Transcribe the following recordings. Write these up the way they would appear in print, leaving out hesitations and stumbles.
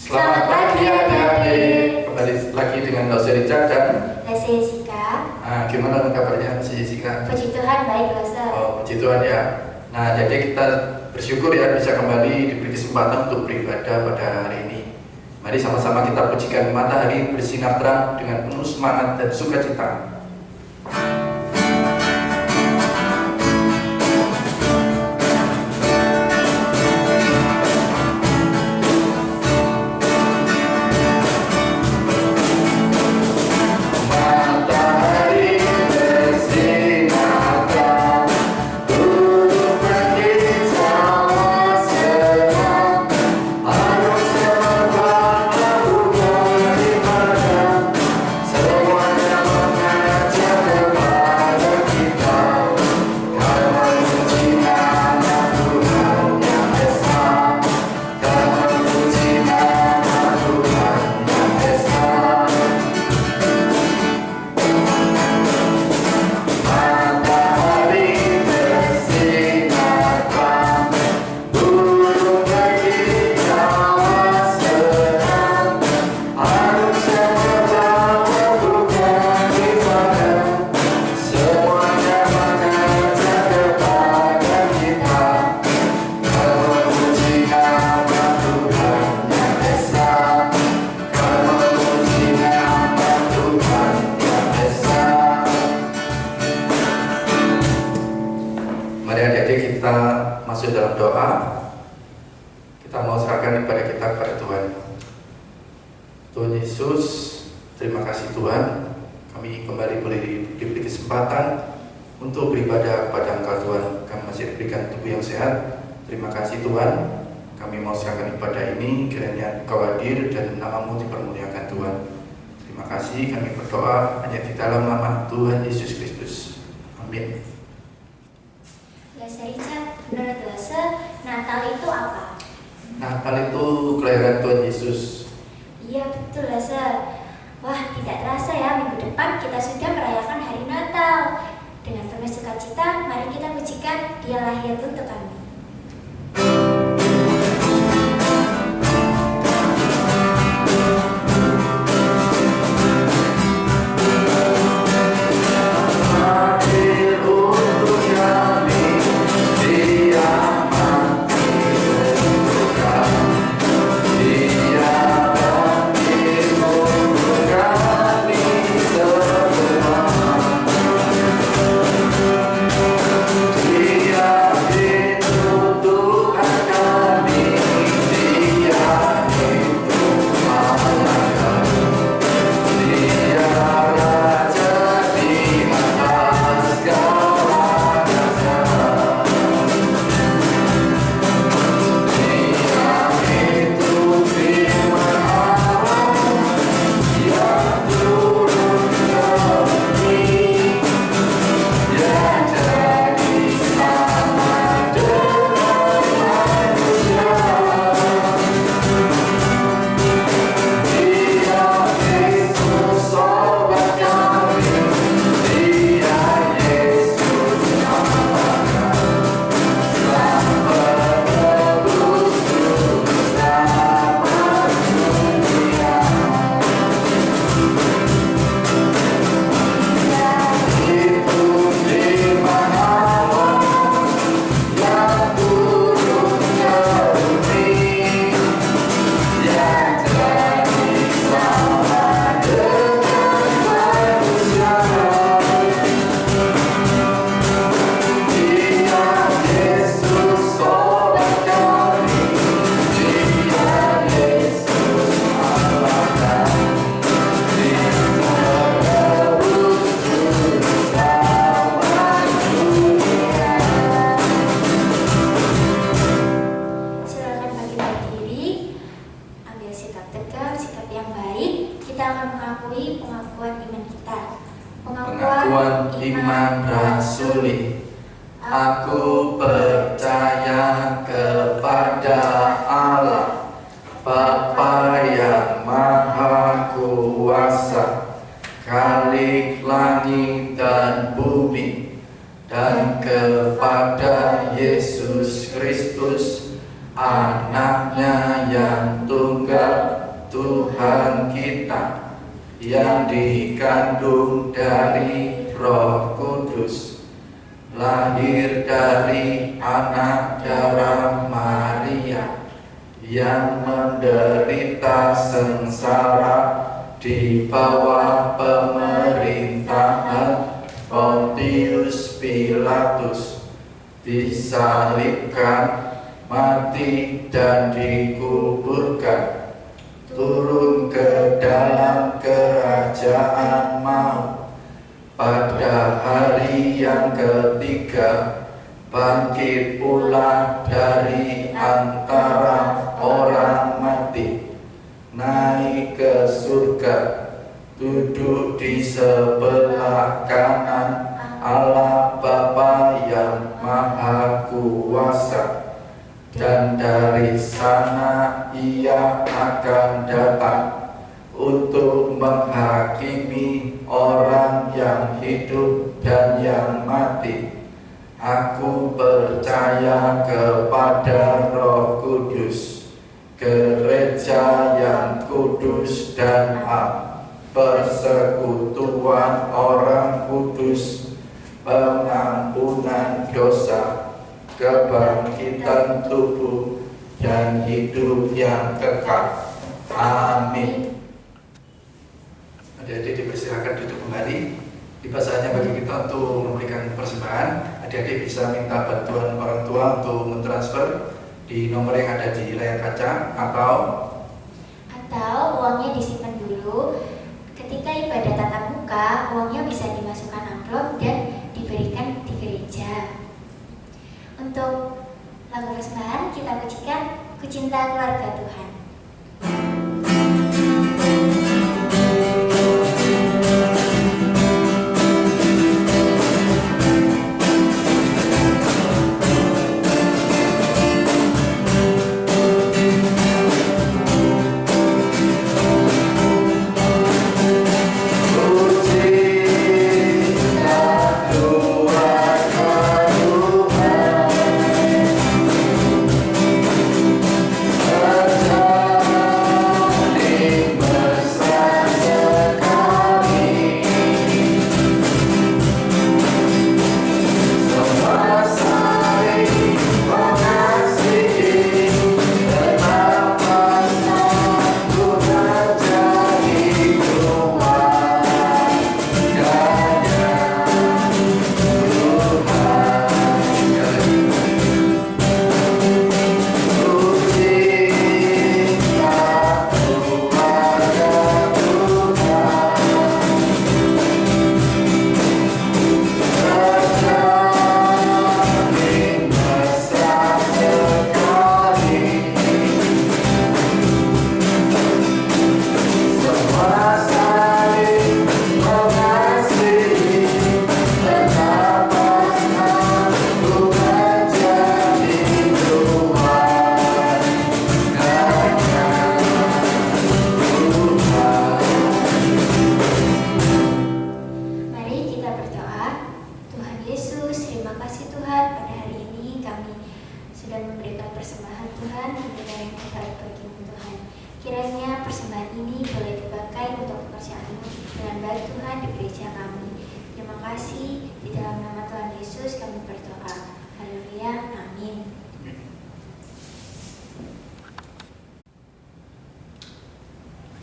Selamat pagi adik-adik. Kembali lagi dengan Lose Richard dan Lese Jessica. Gimana kabarnya si Jessica? Puji Tuhan baik Lose. Oh, puji Tuhan ya. Nah, jadi kita bersyukur ya bisa kembali diberi kesempatan untuk beribadah pada hari ini. Mari sama-sama kita pujikan matahari bersinar terang dengan penuh semangat dan sukacita. Tuhan Yesus, terima kasih Tuhan, kami kembali boleh diberi kesempatan untuk beribadah kepada Engkau Tuhan. Kami masih diberikan tubuh yang sehat. Terima kasih Tuhan, kami mau serahkan ibadah ini, kiranya Engkau hadir dan nama-Mu dipermuliakan Tuhan. Terima kasih, kami berdoa hanya di dalam nama Tuhan Yesus Kristus. Amin. Lese Richard, menurut Lese, Natal itu apa? Natal itu kelahiran Tuhan Yesus. Iya betul Lese. Wah, tidak terasa ya, minggu depan kita sudah merayakan hari Natal. Dengan penuh sukacita, mari kita pujikan Dia lahir untuk kami. Pengakuan iman rasuli. Aku percaya kepada Allah, Bapa yang Maha Kuasa, Khalik langit dan bumi, dan kepada Yesus Kristus, Anak anaknya yang tunggal, Tuhan kita, yang dikandung dari Roh Kudus, lahir dari anak darah Maria, yang menderita sengsara di bawah pemerintahan Pontius Pilatus, disalibkan, mati dan dikuburkan, turun ke dalam kerajaan maut, pada hari yang ketiga bangkit pula dari antara orang mati, naik ke surga, duduk di sebelah kanan Allah Bapa yang Maha Kuasa, dan dari sana Ia akan datang untuk menghakimi orang yang hidup dan yang mati. Aku percaya kepada Roh Kudus, gereja yang kudus dan am, persekutuan orang kudus, pengampunan dosa, kebangkitan tubuh, dan hidup yang kekal. Amin. Adik-adik dipersilakan duduk kembali. Tiba saatnya bagi kita untuk memberikan persembahan. Adik-adik bisa minta bantuan orang tua untuk mentransfer di nomor yang ada di layar kaca, atau uangnya disimpan dulu. Ketika ibadah tatap muka, uangnya bisa dimasukkan amplop dan diberikan di gereja. Untuk lagu persembahan kita pujikan Ku Cinta Keluarga Tuhan.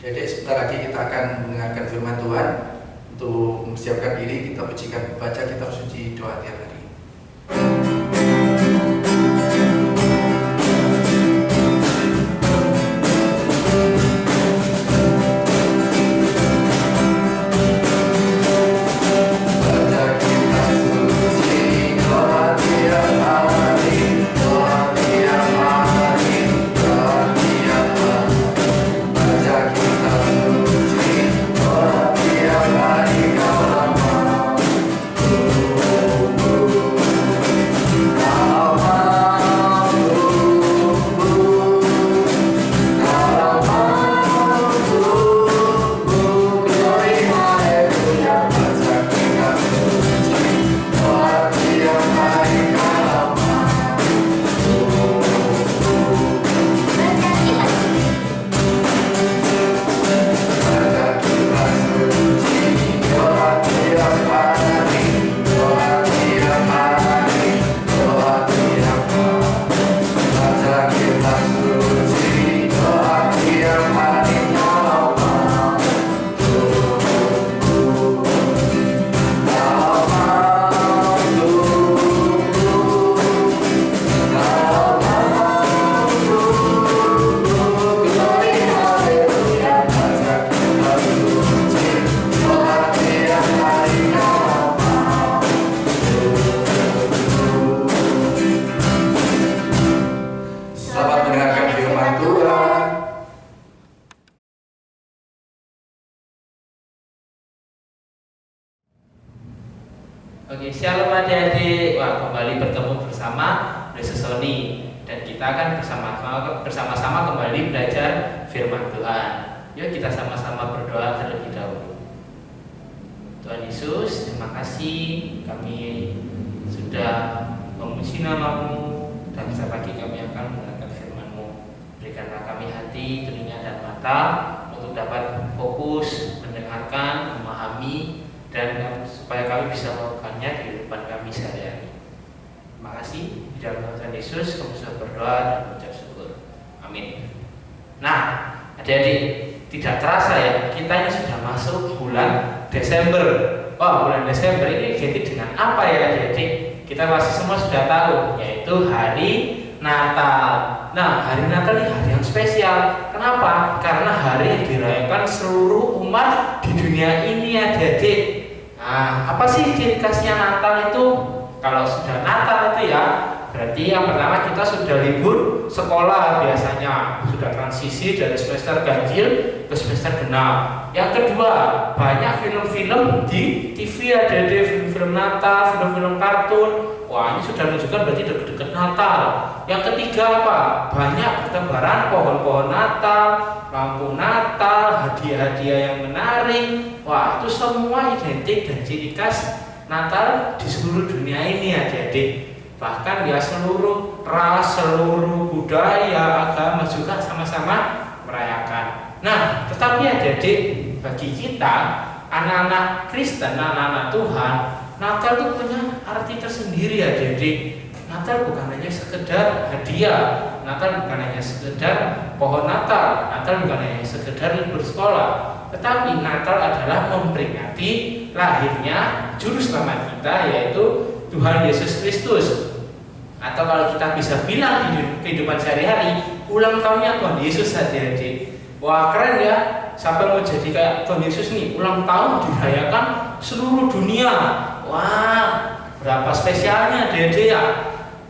Jadi sebentar lagi kita akan mendengarkan firman Tuhan. Untuk mempersiapkan diri, kita pujikan baca kitab suci doa tiap hari. Oh Shalom adik-adik. Wah, kembali bertemu bersama Yesus Sony dan kita akan bersama-sama kembali belajar firman Tuhan. Yuk kita sama-sama berdoa terlebih dahulu. Tuhan Yesus, terima kasih kami sudah memuji nama-Mu dan sebentar lagi kami akan mendengarkan firman-Mu. Berikanlah kami hati, telinga dan mata untuk dapat fokus mendengarkan, memahami, dan supaya kami bisa melakukannya di kehidupan kami sehari-hari. Terima kasih. Di dalam nama Tuhan Yesus kami sudah berdoa dan mengucap syukur. Amin. Nah, adik-adik, tidak terasa ya, kita ini sudah masuk bulan Desember. Wah, bulan Desember ini identik dengan apa ya adik-adik? Kita pasti semua sudah tahu, yaitu hari Natal. Nah, hari Natal ini hari yang spesial. Kenapa? Karena hari yang dirayakan seluruh umat di dunia ini adik-adik. Nah, apa sih ciri khasnya Natal itu? Kalau sudah Natal itu ya, berarti yang pertama kita sudah libur sekolah biasanya, sudah transisi dari semester ganjil ke semester genap. Yang kedua, banyak film-film di TV ada film-film Natal, film-film kartun. Wah, ini sudah menunjukkan berarti dekat-dekat Natal. Yang ketiga apa? Banyak bertebaran pohon-pohon Natal, lampu Natal, hadiah-hadiah yang menarik. Wah, itu semua identik dan ciri khas Natal di seluruh dunia ini adik-adik. Bahkan ya seluruh ras, seluruh budaya, agama juga sama-sama merayakan. Nah, tetapi adik-adik, bagi kita anak-anak Kristen, anak-anak Tuhan, Natal itu punya arti tersendiri adik-adik. Natal bukan hanya sekedar hadiah, Natal bukan hanya sekedar pohon Natal, Natal bukan hanya sekedar libur sekolah, tetapi Natal adalah memperingati lahirnya Juru Selamat kita, yaitu Tuhan Yesus Kristus. Atau kalau kita bisa bilang di kehidupan sehari-hari, ulang tahunnya Tuhan Yesus adik-adik. Wah, keren ya. Siapa mau jadi kayak Tuhan Yesus nih, ulang tahun dirayakan seluruh dunia. Wah, berapa spesialnya adik-adik ya.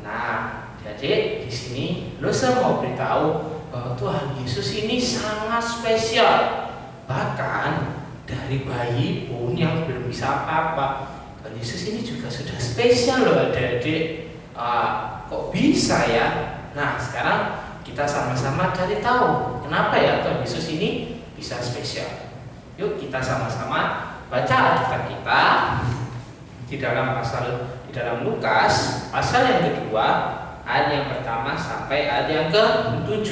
Nah, adik di sini saya mau beritahu bahwa Tuhan Yesus ini sangat spesial. Bahkan dari bayi pun yang belum bisa apa-apa, Tuhan Yesus ini juga sudah spesial loh adik-adik. Kok bisa ya? Nah, sekarang kita sama-sama cari tahu kenapa ya Tuhan Yesus ini bisa spesial. Yuk kita sama-sama baca Alkitab kita di dalam Lukas pasal yang kedua ayat yang pertama sampai ayat yang ke-7.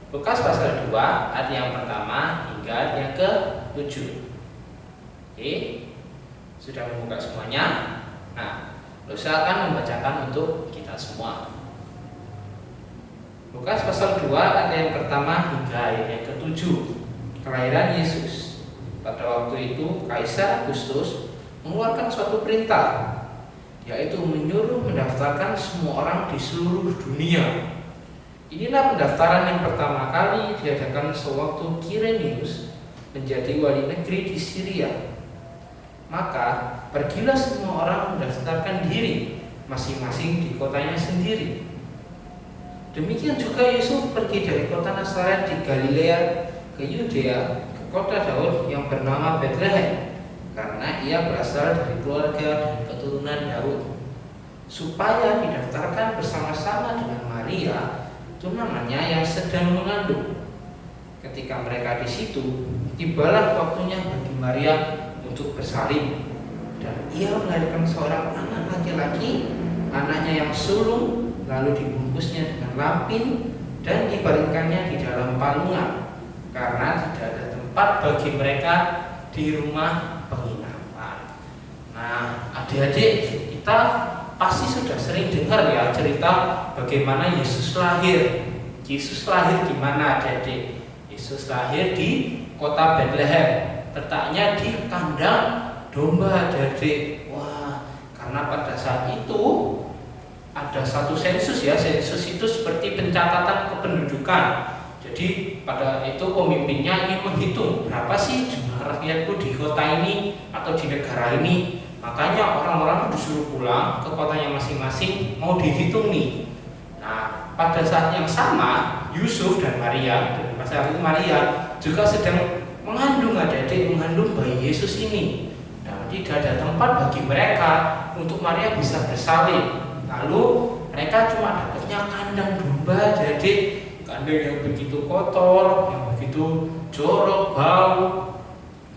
Lukas pasal 2 ayat yang pertama hingga ayat yang ke-7. Oke, sudah membuka semuanya. Nah, saya akan membacakan untuk kita semua. Lukas pasal 2 ayat yang pertama hingga ayat yang ke-7. Kelahiran Yesus. Pada waktu itu Kaisar Agustus mengeluarkan suatu perintah, yaitu menyuruh mendaftarkan semua orang di seluruh dunia. Inilah pendaftaran yang pertama kali diadakan sewaktu Kirenius menjadi wali negeri di Syria. Maka pergilah semua orang mendaftarkan diri masing-masing di kotanya sendiri. Demikian juga Yusuf pergi dari kota Nazaret di Galilea ke Yudea, ke kota Daud yang bernama Betlehem, karena ia berasal dari keluarga dan keturunan Daud, supaya didaftarkan bersama-sama dengan Maria, tunangannya yang sedang mengandung. Ketika mereka di situ, tibalah waktunya bagi Maria untuk bersalin, dan ia melahirkan seorang anak laki-laki, anaknya yang sulung, lalu dibungkusnya dengan lampin dan dibaringkannya di dalam palungan, karena tidak ada tempat bagi mereka di rumah penginapan. Nah, adik-adik, kita pasti sudah sering dengar ya cerita bagaimana Yesus lahir. Yesus lahir di mana adik-adik? Yesus lahir di kota Betlehem, letaknya di kandang domba adik-adik. Wah, karena pada saat itu ada satu sensus ya, sensus itu seperti pencatatan kependudukan. Jadi pada itu pemimpinnya ingin menghitung berapa sih jumlah rakyatku di kota ini atau di negara ini. Makanya orang-orang disuruh pulang ke kotanya masing-masing, mau dihitung nih. Nah, pada saat yang sama Yusuf dan Maria, dan pada saat itu Maria juga sedang mengandung adik-adik, mengandung bayi Yesus ini. Dan tidak ada tempat bagi mereka untuk Maria bisa bersalin. Lalu mereka cuma dapatnya kandang domba, jadi kandang yang begitu kotor, yang begitu jorok, bau.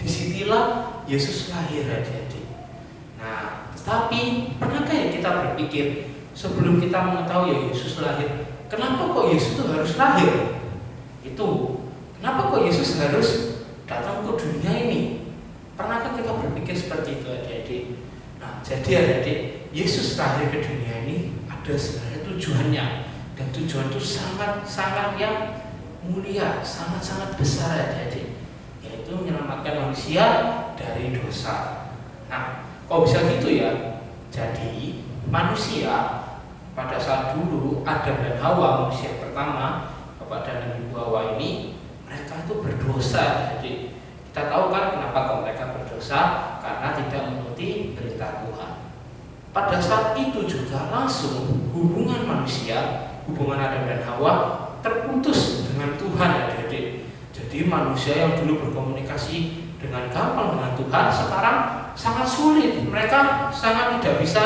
Disitulah Yesus lahir, adik-adik. Nah, tapi pernahkah ya kita berpikir sebelum kita mengetahui ya Yesus lahir, kenapa kok Yesus itu harus lahir? Kenapa kok Yesus harus datang ke dunia ini? Pernahkah kita berpikir seperti itu, adik-adik? Nah, jadi adik-adik, Yesus lahir ke dunia ini ada sebenarnya tujuannya, dan tujuan itu sangat-sangat yang mulia, sangat-sangat besar, adik-adik, yaitu menyelamatkan manusia dari dosa. Nah, kok bisa gitu ya? Jadi manusia pada saat dulu Adam dan Hawa, manusia pertama, Bapak dan Ibu Hawa ini, mereka itu berdosa. Jadi kita tahu kan kenapa kok mereka berdosa? Karena tidak menuruti perintah Tuhan. Pada saat itu juga langsung hubungan manusia, hubungan Adam dan Hawa terputus dengan Tuhan, adik-adik. Jadi manusia yang dulu berkomunikasi dengan gampang dengan Tuhan sekarang sangat sulit. Mereka sangat tidak bisa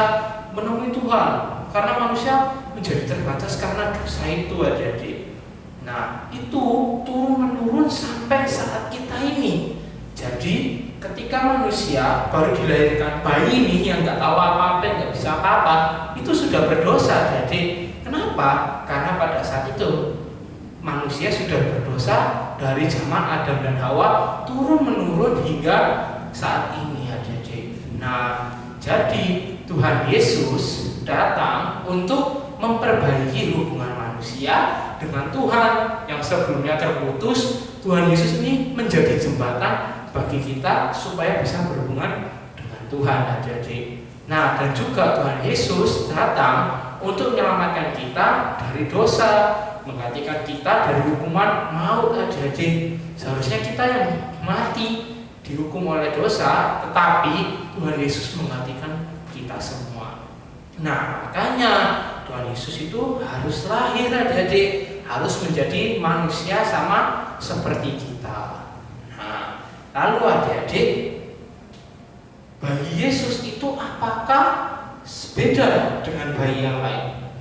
menemui Tuhan karena manusia menjadi terbatas karena dosa itu, adik-adik. Nah, itu turun-menurun sampai saat kita ini. Jadi ketika manusia baru dilahirkan, bayi ini yang nggak tahu apa-apa, nggak bisa apa-apa, itu sudah berdosa. Jadi kenapa? Karena pada saat itu manusia sudah berdosa dari zaman Adam dan Hawa turun-menurun hingga saat ini, adik-adik. Nah, jadi Tuhan Yesus datang untuk memperbaiki hubungan manusia dengan Tuhan yang sebelumnya terputus. Tuhan Yesus ini menjadi jembatan bagi kita supaya bisa berhubungan dengan Tuhan, adik-adik. Nah, dan juga Tuhan Yesus datang untuk menyelamatkan kita dari dosa, menggantikan kita dari hukuman maut, adik-adik. Seharusnya kita yang mati dihukum oleh dosa, tetapi Tuhan Yesus menggantikan kita semua. Nah, makanya Tuhan Yesus itu harus lahir, adik-adik, harus menjadi manusia sama seperti kita. Nah, lalu adik-adik, bayi Yesus itu apakah beda dengan bayi yang lain?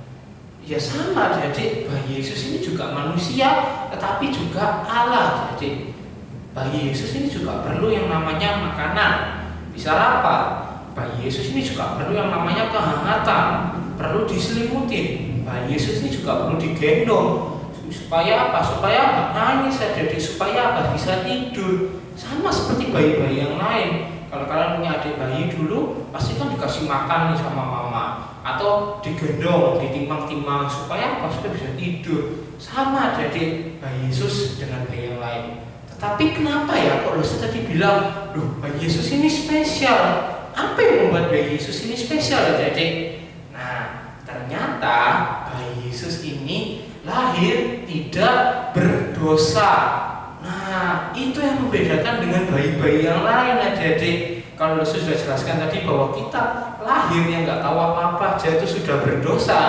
Ya sama, adik-adik, bayi Yesus ini juga manusia, tetapi juga Allah, adik-adik. Bayi Yesus ini juga perlu yang namanya makanan. Bisa apa? Bayi Yesus ini juga perlu yang namanya kehangatan, perlu diselimutin. Bayi Yesus ini juga perlu digendong. Supaya apa? Supaya nggak nangis, adik-adik. Supaya apa? Bisa tidur. Sama seperti bayi-bayi yang lain. Kalau kalian punya adik bayi dulu, pasti kan dikasih makan nih sama mama, atau digendong, ditimbang-timbang supaya apa? Supaya bisa tidur. Sama, adik-adik, bayi Yesus dengan bayi yang lain. Tetapi kenapa ya? Kok Yesus tadi bilang, loh, bayi Yesus ini spesial. Apa yang membuat bayi Yesus ini spesial, adik-adik? Nah, ternyata bayi Yesus ini lahir tidak berdosa. Nah, itu yang membedakan dengan bayi-bayi yang lain, adik-adik. Kalau Yesus sudah jelaskan tadi bahwa kita lahir yang nggak tahu apa-apa aja itu sudah berdosa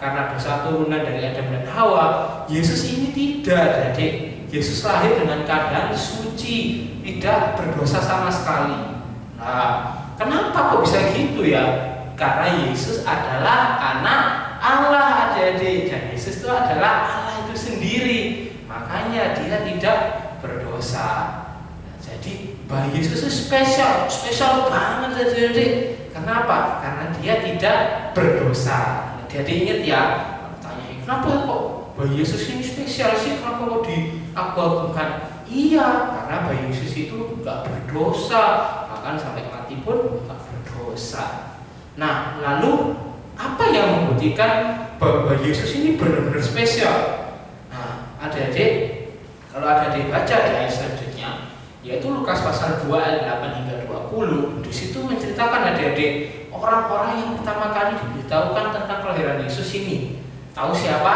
karena dosa turunan dari Adam dan Hawa. Yesus ini tidak, adik. Yesus lahir dengan keadaan suci, tidak berdosa sama sekali. Nah, kenapa kok bisa gitu ya? Karena Yesus adalah anak Allah, adik-adik. Dan Yesus itu adalah Allah itu sendiri. Makanya dia tidak berdosa. Jadi bayi Yesus itu spesial banget, adik-adik. Kenapa? Karena dia tidak berdosa. Adik-adik ingat ya, tanya kenapa kok bayi Yesus ini spesial sih? Kenapa kok diagung-agungkan? Iya, karena bayi Yesus itu nggak berdosa, bahkan sampai mati pun nggak berdosa. Nah, lalu apa yang membuktikan bahwa bayi Yesus ini benar-benar spesial? Nah, adik-adik, kalau adik-adik baca di ayat selanjutnya, yaitu Lukas pasal 2 ayat 8 hingga 20, di situ menceritakan adik-adik orang-orang yang pertama kali diberitahukan tentang kelahiran Yesus ini. Tahu siapa?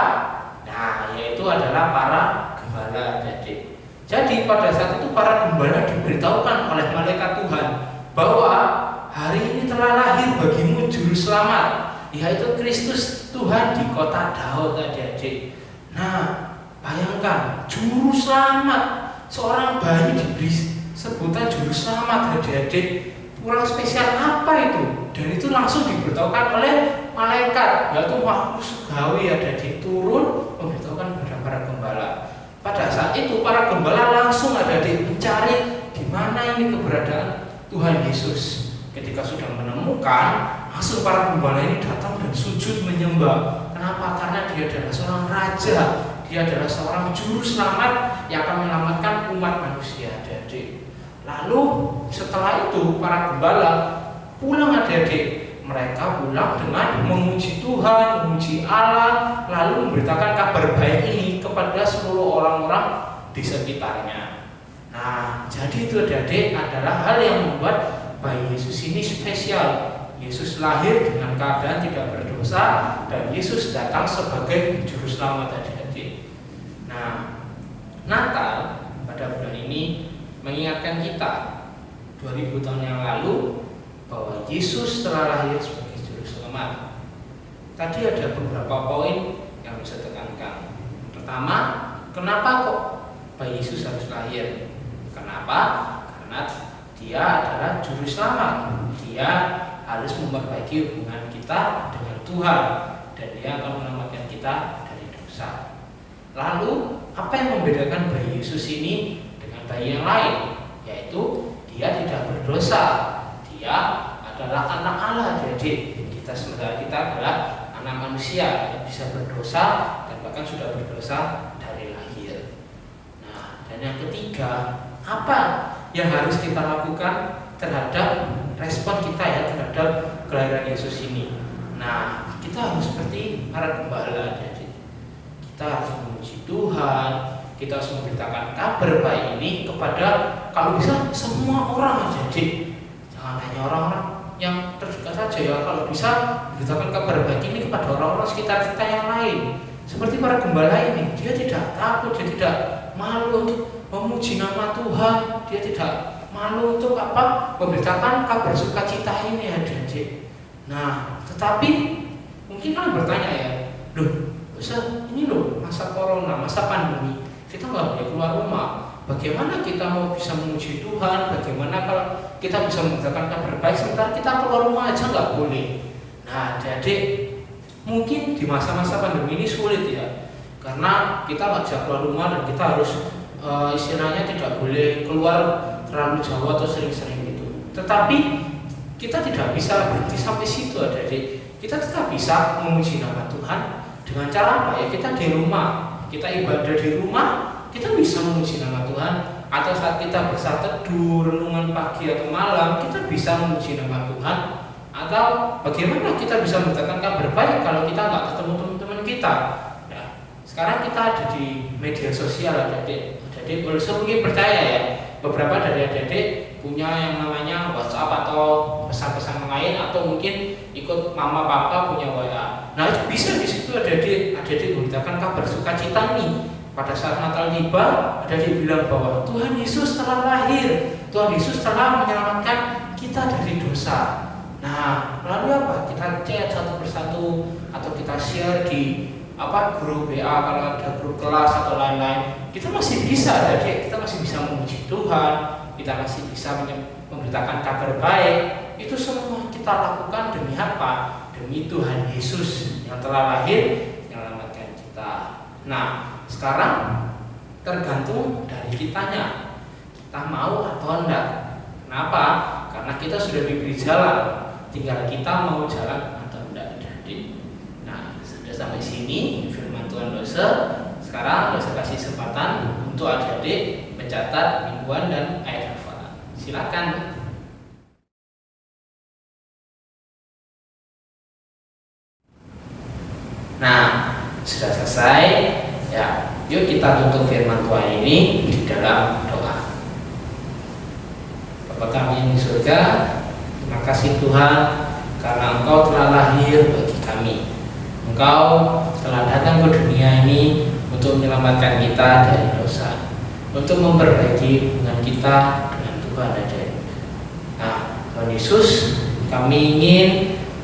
Nah, yaitu adalah para gembala, adik-adik. Jadi pada saat itu para gembala diberitahukan oleh malaikat Tuhan bahwa hari ini telah lahir bagimu juru selamat, yaitu Kristus Tuhan di kota Daud, adik-adik. Nah, bayangkan juru selamat, seorang bayi diberi sebutan juru selamat, adik-adik. kurang spesial apa itu? Dan itu langsung diberitahukan oleh malaikat, yaitu waktu surgawi adik-adik turun memberitahukan kepada para gembala. Pada saat itu para gembala langsung adik-adik mencari di mana ini keberadaan Tuhan Yesus. Ketika sudah menemukan, langsung para gembala ini datang dan sujud menyembah. Kenapa? Karena dia adalah seorang raja, dia adalah seorang juru selamat yang akan menyelamatkan umat manusia, adik-adik. Lalu setelah itu para gembala pulang, adik-adik. Mereka pulang dengan memuji Tuhan, memuji Allah, lalu memberitakan kabar baik ini kepada seluruh orang-orang di sekitarnya. Nah, jadi itu adik-adik adalah hal yang membuat bayi Yesus ini spesial. Yesus lahir dengan keadaan tidak berdosa dan Yesus datang sebagai juru selamat, adik-adik. Nah, Natal pada bulan ini mengingatkan kita 2000 tahun yang lalu bahwa Yesus telah lahir sebagai juru selamat. Tadi ada beberapa poin yang bisa tekankan. Pertama, kenapa kok bayi Yesus harus lahir? Kenapa? Karena dia adalah juru selamat. Dia harus memperbaiki hubungan kita dengan Tuhan dan dia akan menyelamatkan kita dari dosa. Lalu, apa yang membedakan bayi Yesus ini dengan bayi yang lain? Yaitu dia tidak berdosa. Dia adalah anak Allah, jadi sementara kita adalah anak manusia yang bisa berdosa dan bahkan sudah berdosa dari lahir. Nah, dan yang ketiga, apa yang harus kita lakukan terhadap respon kita ya terhadap kelahiran Yesus ini? Nah, kita harus seperti para gembala, jadi kita harus memuji Tuhan, kita harus memberitakan kabar baik ini kepada kalau bisa semua orang, jadi jangan hanya orang-orang yang terdekat saja ya, kalau bisa beritakan kabar baik ini kepada orang-orang sekitar kita yang lain. Seperti para gembala ini, dia tidak takut, dia tidak malu untuk memuji nama Tuhan, dia tidak malu untuk memberitakan kabar sukacita ini, adik-adik. Nah, tetapi mungkin kalian bertanya ya, loh, ini loh masa corona, masa pandemi, kita nggak boleh keluar rumah. Bagaimana kita mau bisa memuji Tuhan? Bagaimana kalau kita bisa memberitakan kabar baik sementara kita keluar rumah aja nggak boleh? Nah, jadi mungkin di masa-masa pandemi ini sulit ya, karena kita nggak bisa keluar rumah dan kita harus istilahnya tidak boleh keluar terlalu jauh atau sering-sering gitu. Tetapi kita tidak bisa berhenti sampai situ, adik-adik. Kita tetap bisa memuji nama Tuhan dengan cara apa ya? Kita di rumah, kita ibadah di rumah. Kita bisa memuji nama Tuhan, atau saat kita bersatu teduh, renungan pagi atau malam, kita bisa memuji nama Tuhan. Atau bagaimana kita bisa memberitakan kabar baik kalau kita nggak ketemu teman-teman kita? Ya, sekarang kita ada di media sosial, adik-adik. Jadi mungkin percaya ya, beberapa dari adik-adik punya yang namanya WhatsApp atau pesan-pesan lain, atau mungkin ikut mama papa punya WA. Nah, itu bisa di situ adik-adik memberitakan kabar sukacita nih. Pada saat Natal tiba, ada yang bilang bahwa Tuhan Yesus telah lahir, Tuhan Yesus telah menyelamatkan kita dari dosa. Nah, lalu apa? Kita chat satu persatu atau kita share di grup WA kalau ada grup kelas atau lain-lain. Kita masih bisa, jadi kita masih bisa memuji Tuhan, kita masih bisa memberitakan kabar baik. Itu semua kita lakukan demi apa? Demi Tuhan Yesus yang telah lahir menyelamatkan kita. Nah, sekarang tergantung dari kitanya, kita mau atau enggak. Kenapa? Karena kita sudah diberi jalan, tinggal kita mau jalan atau enggak. Jadi, nah, sudah sampai sini firman Tuhan dosa. Sekarang dosa kasih kesempatan untuk adik-adik mencatat mingguan dan ayat hafalan. Silakan. Nah, sudah selesai. Ya, yuk kita tutup firman Tuhan ini di dalam doa. Bapa kami yang di surga, terima kasih Tuhan karena Engkau telah lahir bagi kami. Engkau telah datang ke dunia ini untuk menyelamatkan kita dari dosa, untuk memperbaiki hubungan kita dengan Tuhan aja. Nah, Tuhan Yesus, kami ingin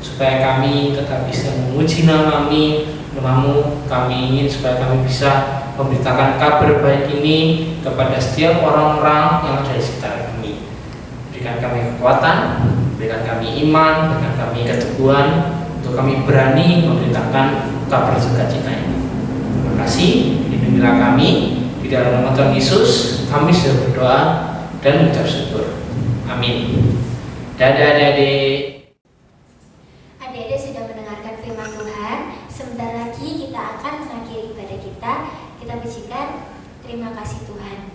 supaya kami tetap bisa memuji nama-Mu, kami ingin supaya kami bisa memberitakan kabar baik ini kepada setiap orang-orang yang ada di sekitar kami. Berikan kami kekuatan, berikan kami iman, berikan kami keteguhan untuk kami berani memberitakan kabar sukacita ini. Terima kasih, lindungilah kami. Di dalam nama Tuhan Yesus kami sudah berdoa dan mengucap syukur. Amin. Dadah adik-adik. Adik-adik sudah mendengarkan firman Tuhan. Sebentar lagi kita akan mengakhiri ibadah kita. Kita pujikan terima kasih Tuhan.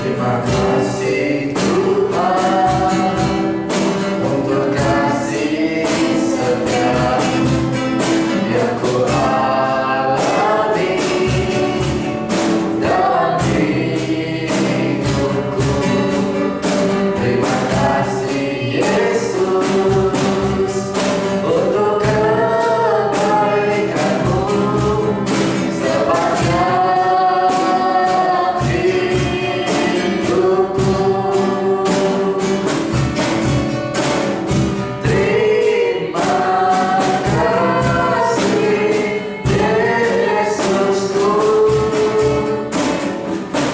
Terima kasih Tuhan untuk kasih setia yang ku alami dalam hidupku. Terima kasih Yesus untuk kebaikan-Mu sepanjang hidupku. Terima kasih Yesusku,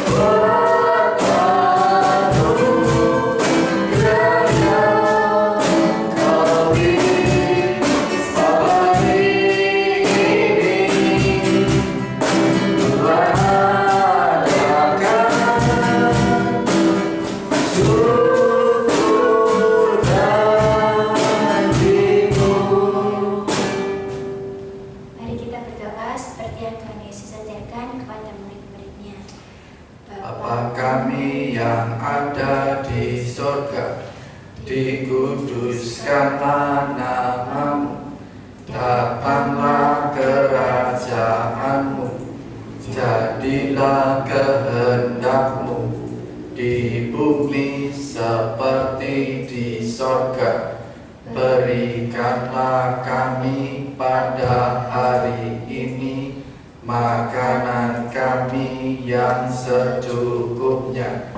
berkatmu kiranya Kau beri pagi ini. Tuhan adakan syukur bagimu. Mari kita berdoa seperti yang Tuhan Yesus ajarkan kepada murid-muridnya. Bapa kami yang ada di sorga, dikuduskanlah namamu, datanglah kerajaanmu, jadilah kehendakmu di bumi seperti di sorga. Berikanlah kami pada hari ini makanan kami yang secukupnya,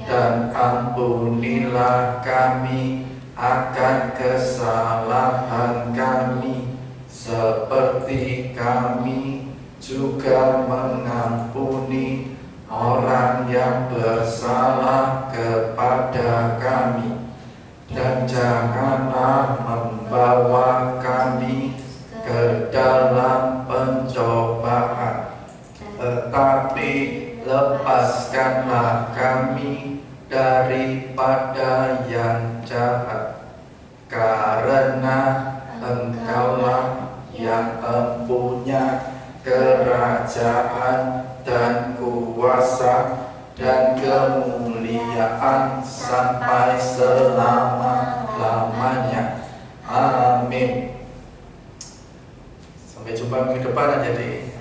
dan ampunilah kami akan kesalahan kami, seperti kami juga mengampuni orang yang bersalah kepada kami. Dan janganlah membawa kami ke dalam pencobaan, tetapi lepaskanlah kami daripada yang jahat. Karena Engkaulah yang mempunyai kerajaan dan kuasa dan kemuliaan sampai selama-lamanya. Amin. Sampai jumpa minggu depan aja, Dik.